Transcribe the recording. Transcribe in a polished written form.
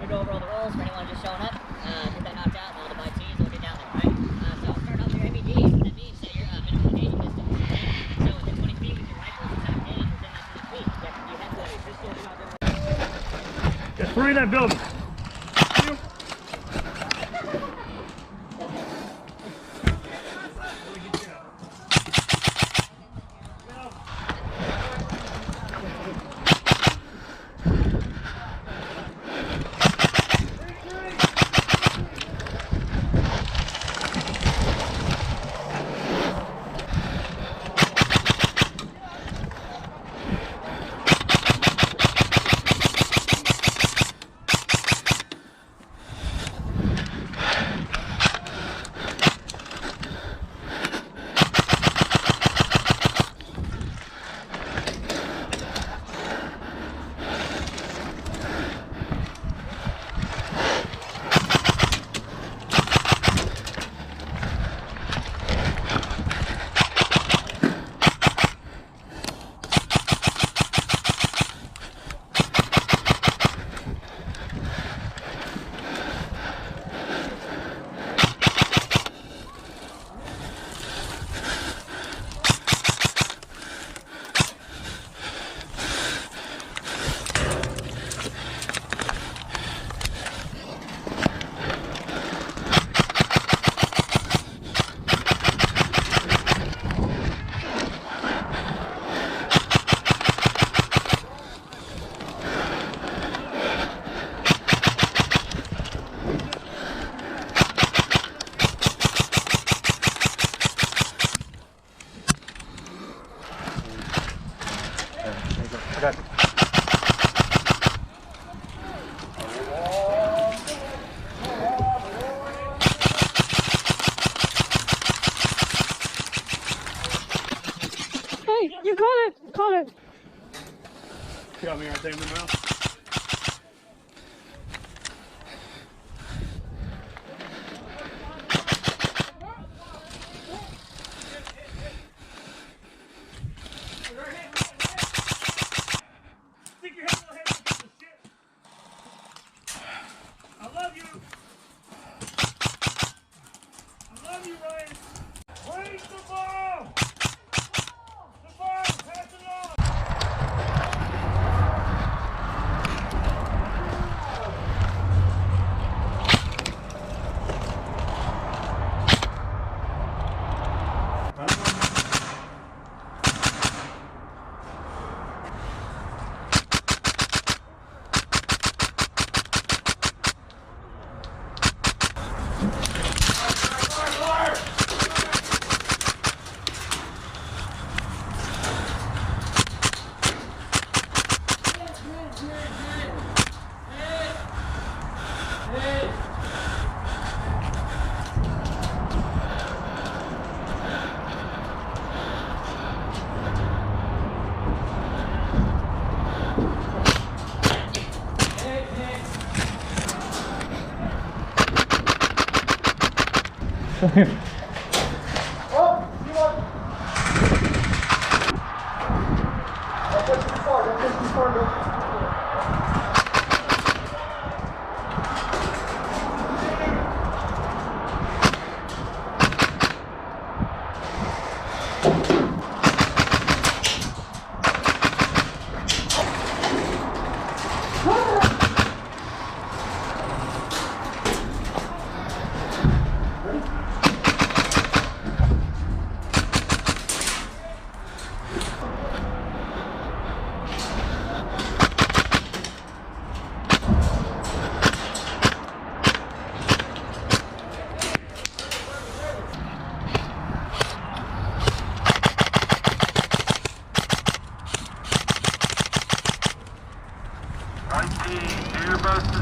going to go over all the rules for anyone just showing up. Get that knocked out, and all the bite T's will get down there, right? So start off your MED. What that means is your minimum engaging distance. Okay? So within 20 feet with your rifle, it's top gauge within that 20 feet. You have to pistol it out there. There's 3 in that building. I got you. Hey, you caught it! Caught it! Got me right there in the mouth. Do your best to